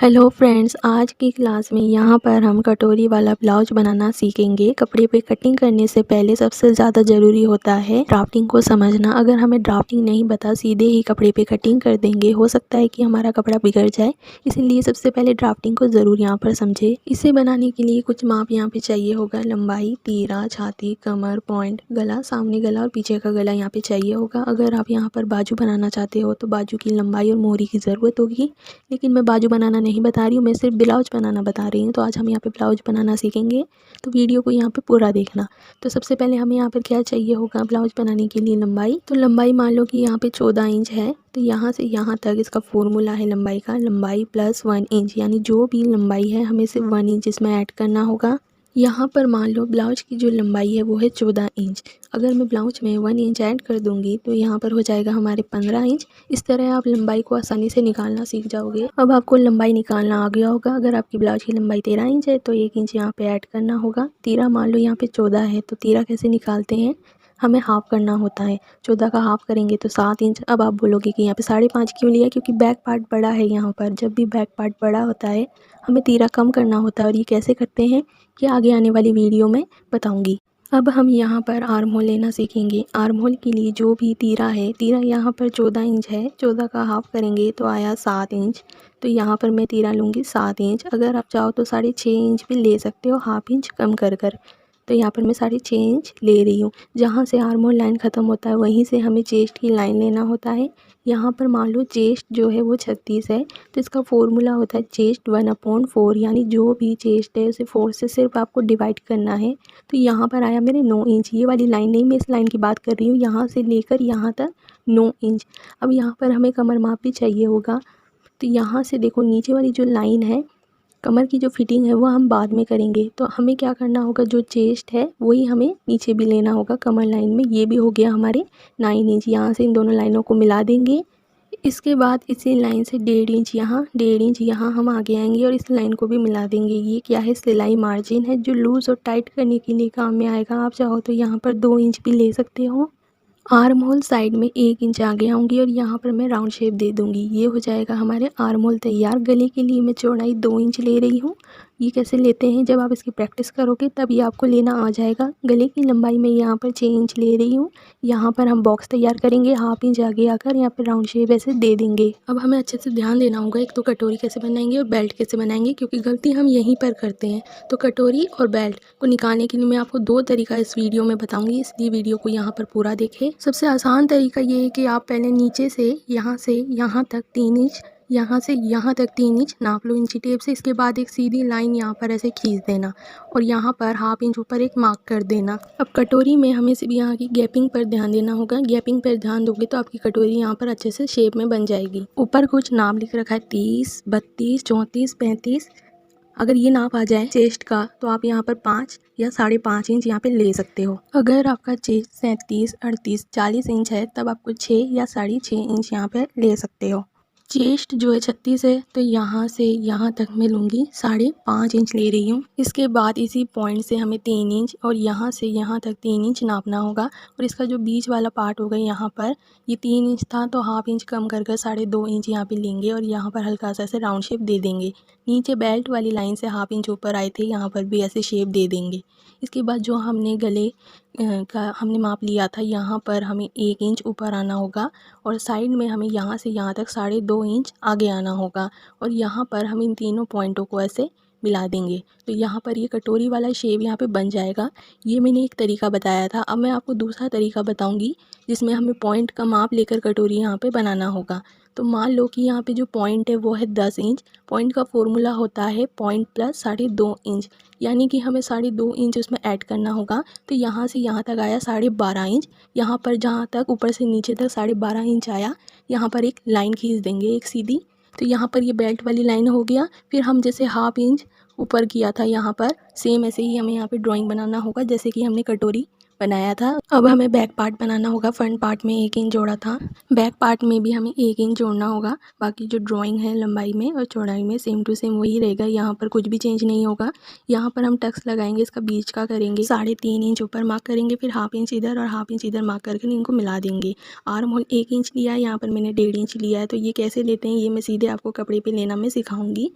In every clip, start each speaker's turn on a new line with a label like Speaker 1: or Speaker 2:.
Speaker 1: Hello friends, आज की class में यहाँ पर हम कटोरी वाला ब्लाउज बनाना सीखेंगे। कपड़े पे कटिंग करने से पहले सबसे ज़्यादा ज़रूरी होता है ड्राफ्टिंग को समझना। अगर हमें ड्राफ्टिंग नहीं पता, सीधे ही कपड़े पे कटिंग कर देंगे, हो सकता है कि हमारा कपड़ा बिगड़ जाए। इसीलिए सबसे पहले ड्राफ्टिंग को ज़रूर यहाँ पर समझे। इसे बनाने के लिए कुछ माप यहाँ पे चाहिए होगा। लंबाई, तीरा, छाती, कमर, पॉइंट, गला, सामने गला और पीछे का गला यहाँ पे चाहिए होगा। अगर आप यहाँ पर बाजू बनाना चाहते हो तो बाजू की लंबाई और मोहरी की ज़रूरत होगी, लेकिन मैं बाजू बनाना नहीं बता रही हूँ, मैं सिर्फ ब्लाउज बनाना बता रही हूँ। तो आज हम यहाँ पे ब्लाउज बनाना सीखेंगे, तो वीडियो को यहाँ पे पूरा देखना। तो सबसे पहले हमें यहाँ पर क्या चाहिए होगा ब्लाउज बनाने के लिए? लंबाई। तो लंबाई मान लो कि यहाँ पे 14 इंच है, तो यहाँ से यहाँ तक इसका फॉर्मूला है लंबाई का, लंबाई प्लस 1 इंच, यानी जो भी लंबाई है हमें सिर्फ 1 इंच इसमें ऐड करना होगा। यहाँ पर मान लो ब्लाउज की जो लंबाई है वो है 14 इंच। अगर मैं ब्लाउज में 1 इंच ऐड कर दूंगी तो यहाँ पर हो जाएगा हमारे 15 इंच। इस तरह आप लंबाई को आसानी से निकालना सीख जाओगे। अब आपको लंबाई निकालना आ गया होगा। अगर आपकी ब्लाउज की लंबाई 13 इंच है तो 1 इंच यहाँ पे ऐड करना होगा। तीरा मान लो यहाँ पे 14 है, तो तीरा कैसे निकालते हैं? हमें हाफ करना होता है। 14 का हाफ करेंगे तो 7 इंच। अब आप बोलोगे कि यहाँ पे 5.5 क्यों लिया? क्योंकि बैक पार्ट बड़ा है। यहाँ पर जब भी बैक पार्ट बड़ा होता है हमें तीरा कम करना होता है, और ये कैसे करते हैं ये आगे आने वाली वीडियो में बताऊंगी। अब हम यहाँ पर आर्म होल लेना सीखेंगे। आर्म होल के लिए जो भी तीरा है, तीरा यहाँ पर 14 इंच है, 14 का हाफ करेंगे तो आया 7 इंच। तो यहाँ पर मैं तीरा लूँगी 7 इंच। अगर आप चाहो तो 6.5 इंच भी ले सकते हो, हाफ इंच कम कर कर। तो यहाँ पर मैं 6.5 इंच ले रही हूँ। जहाँ से आर्म होल लाइन ख़त्म होता है वहीं से हमें चेस्ट की लाइन लेना होता है। यहाँ पर मान लो चेस्ट जो है वो 36 है, तो इसका फॉर्मूला होता है चेस्ट 1/4, यानी जो भी चेस्ट है उसे 4 से सिर्फ आपको डिवाइड करना है। तो यहाँ पर आया मेरे 9 इंच। ये वाली लाइन नहीं, मैं इस लाइन की बात कर रही हूँ, यहाँ से लेकर यहाँ तक 9 इंच। अब यहाँ पर हमें कमर माप भी चाहिए होगा। तो यहाँ से देखो नीचे वाली जो लाइन है, कमर की जो फिटिंग है वो हम बाद में करेंगे। तो हमें क्या करना होगा, जो चेस्ट है वही हमें नीचे भी लेना होगा कमर लाइन में। ये भी हो गया हमारे 9 इंच। यहाँ से इन दोनों लाइनों को मिला देंगे। इसके बाद इसी लाइन से 1.5 इंच यहाँ, 1.5 इंच यहाँ हम आगे आएंगे और इस लाइन को भी मिला देंगे। ये क्या है? सिलाई मार्जिन है, जो लूज़ और टाइट करने के लिए काम में आएगा। आप चाहो तो यहाँ पर 2 इंच भी ले सकते हो। आर्म होल साइड में 1 इंच आगे आऊँगी और यहाँ पर मैं राउंड शेप दे दूँगी। ये हो जाएगा हमारे आर्म होल तैयार। गले के लिए मैं चौड़ाई 2 इंच ले रही हूँ। ये कैसे लेते हैं? जब आप इसकी प्रैक्टिस करोगे तब ये आपको लेना आ जाएगा। गले की लंबाई मैं यहाँ पर 6 इंच ले रही हूँ। यहाँ पर हम बॉक्स तैयार करेंगे, हाफ इंच आगे आकर यहाँ पर राउंड शेप ऐसे दे देंगे। अब हमें अच्छे से ध्यान देना होगा, एक तो कटोरी कैसे बनाएंगे और बेल्ट कैसे बनाएंगे, क्योंकि गलती हम यहीं पर करते हैं। तो कटोरी और बेल्ट को निकालने के लिए मैं आपको 2 तरीका इस वीडियो में बताऊंगी, इसलिए वीडियो को यहाँ पर पूरा देखें। सबसे आसान तरीका ये है कि आप पहले नीचे से यहाँ तक 3 इंच, यहाँ से यहाँ तक 3 इंच नाप लो इंची टेप से। इसके बाद एक सीधी लाइन यहाँ पर ऐसे खींच देना और यहाँ पर हाफ इंच ऊपर एक मार्क कर देना। अब कटोरी में हमें सिर्फ यहाँ की गैपिंग पर ध्यान देना होगा। गैपिंग पर ध्यान दोगे तो आपकी कटोरी यहाँ पर अच्छे से शेप में बन जाएगी। ऊपर कुछ नाप लिख रखा है 30, 32, 34, 35। अगर ये नाप आ जाए चेस्ट का तो आप यहाँ पर 5 या 5.5 इंच यहाँ पे ले सकते हो। अगर आपका चेस्ट 37, 38, 40 इंच है तब आपको 6 या 6.5 इंच यहाँ पे ले सकते हो। चेस्ट जो है 36 है, तो यहाँ से यहाँ तक मैं लूँगी 5.5 इंच ले रही हूँ। इसके बाद इसी पॉइंट से हमें 3 इंच और यहाँ से यहाँ तक 3 इंच नापना होगा। और इसका जो बीच वाला पार्ट होगा यहाँ पर, ये 3 इंच था तो हाफ इंच कम कर 2.5 इंच यहाँ पे लेंगे और यहाँ पर हल्का सा ऐसे राउंड शेप दे देंगे। नीचे बेल्ट वाली लाइन से हाफ इंच ऊपर आए थे, यहाँ पर भी ऐसे शेप दे देंगे। इसके बाद जो हमने गले का हमने माप लिया था, यहाँ पर हमें 1 इंच ऊपर आना होगा और साइड में हमें यहाँ से यहाँ तक 2.5 इंच आगे आना होगा। और यहाँ पर हम इन तीनों पॉइंटों को ऐसे मिला देंगे तो यहाँ पर ये कटोरी वाला शेप यहाँ पे बन जाएगा। ये मैंने एक तरीका बताया था। अब मैं आपको दूसरा तरीका बताऊँगी जिसमें हमें पॉइंट का माप लेकर कटोरी यहाँ पे बनाना होगा। तो मान लो कि यहाँ पे जो पॉइंट है वो है 10 इंच। पॉइंट का फॉर्मूला होता है पॉइंट प्लस 2.5 इंच, यानी कि हमें 2.5 इंच उसमें ऐड करना होगा। तो यहाँ से यहाँ तक आया 12.5 इंच। यहाँ पर जहाँ तक ऊपर से नीचे तक 12.5 इंच आया, यहाँ पर एक लाइन खींच देंगे एक सीधी। तो यहाँ पर ये बेल्ट वाली लाइन हो गया। फिर हम जैसे हाफ इंच ऊपर किया था यहाँ पर, सेम ऐसे ही हमें यहाँ पे ड्राइंग बनाना होगा जैसे कि हमने कटोरी बनाया था। अब हमें बैक पार्ट बनाना होगा। फ्रंट पार्ट में 1 इंच जोड़ा था, बैक पार्ट में भी हमें 1 इंच जोड़ना होगा। बाकी जो ड्राइंग है लंबाई में और चौड़ाई में सेम टू सेम वही रहेगा, यहाँ पर कुछ भी चेंज नहीं होगा। यहाँ पर हम टक्स लगाएंगे, इसका बीच का करेंगे 3.5 इंच ऊपर मार्क करेंगे, फिर हाफ इंच इधर और हाफ इंच इधर मार्क करके इनको मिला देंगे। आर्म होल 1 इंच लिया है, यहाँ पर मैंने 1.5 इंच लिया है। तो ये कैसे लेते हैं ये मैं सीधे आपको कपड़े पे लेना मैं सिखाऊंगी।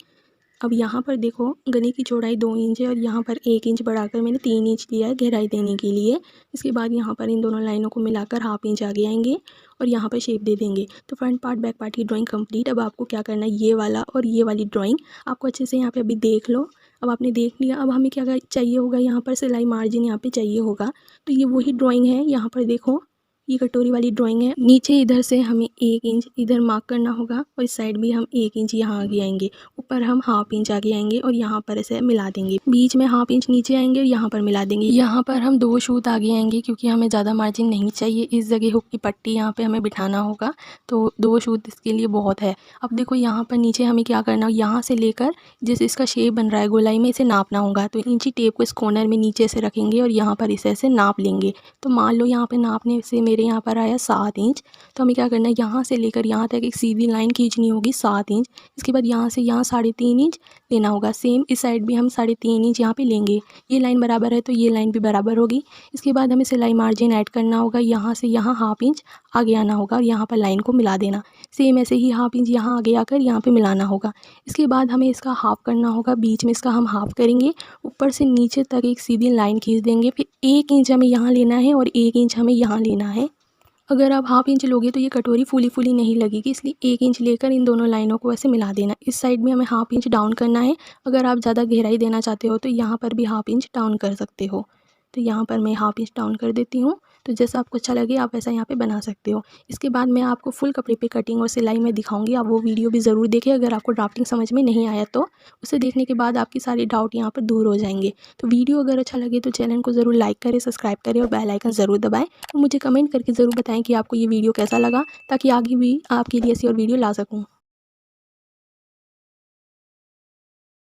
Speaker 1: अब यहाँ पर देखो गले की चौड़ाई 2 इंच है और यहाँ पर 1 इंच बढ़ाकर मैंने 3 इंच लिया है गहराई देने के लिए। इसके बाद यहाँ पर इन दोनों लाइनों को मिलाकर हाफ इंच आगे आएंगे और यहाँ पर शेप दे देंगे। तो फ्रंट पार्ट बैक पार्ट की ड्राइंग कंप्लीट। अब आपको क्या करना है, ये वाला और ये वाली ड्राइंग आपको अच्छे से यहाँ पे अभी देख लो। अब आपने देख लिया, अब हमें क्या चाहिए होगा, यहाँ पर सिलाई मार्जिन यहाँ पे चाहिए होगा। तो ये वही ड्राइंग है, यहाँ पर देखो ये कटोरी वाली ड्राइंग है। नीचे इधर से हमें 1 इंच इधर मार्क करना होगा और इस साइड भी हम 1 इंच यहाँ आगे आएंगे। ऊपर हम हाफ इंच आगे आएंगे और यहाँ पर ऐसे मिला देंगे। बीच में हाफ इंच नीचे आएंगे और यहाँ पर मिला देंगे। यहाँ पर हम 2 शूट आगे आएंगे क्योंकि हमें ज़्यादा मार्जिन नहीं चाहिए। इस जगह हुक की पट्टी यहाँ पे हमें बिठाना होगा, तो 2 शूट इसके लिए बहुत है। अब देखो यहाँ पर नीचे हमें क्या करना है, यहाँ से लेकर जिस इसका शेप बन रहा है गोलाई में, इसे नापना होगा। तो इंची टेप को इस कॉर्नर में नीचे से रखेंगे और यहाँ पर इसे ऐसे नाप लेंगे। तो मान लो यहाँ पे नापने से मेरे यहाँ पर आया 7 इंच। तो हमें क्या करना है, यहाँ से लेकर यहाँ तक एक सीधी लाइन खींचनी होगी 7 इंच। इसके बाद यहाँ से यहाँ 3.5 इंच लेना होगा। सेम इस साइड भी हम 3.5 इंच यहाँ पे लेंगे। ये लाइन बराबर है तो ये लाइन भी बराबर होगी। इसके बाद हमें सिलाई मार्जिन ऐड करना होगा। यहाँ से यहाँ हाफ इंच आगे आना होगा और यहाँ पर लाइन को मिला देना। सेम ऐसे ही हाफ इंच यहाँ आगे आकर यहाँ पे मिलाना होगा। इसके बाद हमें इसका हाफ करना होगा। बीच में इसका हम हाफ करेंगे, ऊपर से नीचे तक एक सीधी लाइन खींच देंगे। फिर 1 इंच हमें यहाँ लेना है और 1 इंच हमें यहाँ लेना है। अगर आप हाफ इंच लोगे तो ये कटोरी फूली नहीं लगेगी, इसलिए 1 इंच लेकर इन दोनों लाइनों को ऐसे मिला देना। इस साइड में हमें हाफ इंच डाउन करना है। अगर आप ज़्यादा गहराई देना चाहते हो तो यहाँ पर भी हाफ इंच डाउन कर सकते हो। तो यहाँ पर मैं हाफ इंच डाउन कर देती हूँ। तो जैसा आपको अच्छा लगे आप वैसा यहाँ पे बना सकते हो। इसके बाद मैं आपको फुल कपड़े पे कटिंग और सिलाई में दिखाऊंगी, आप वो वीडियो भी ज़रूर देखें। अगर आपको ड्राफ्टिंग समझ में नहीं आया तो उसे देखने के बाद आपकी सारी डाउट यहाँ पर दूर हो जाएंगे। तो वीडियो अगर अच्छा लगे तो चैनल को ज़रूर लाइक करें, सब्सक्राइब करें और बेल आइकन ज़रूर दबाएं। और मुझे कमेंट करके ज़रूर बताएं कि आपको ये वीडियो कैसा लगा, ताकि आगे भी आपके लिए ऐसी और वीडियो ला सकूँ।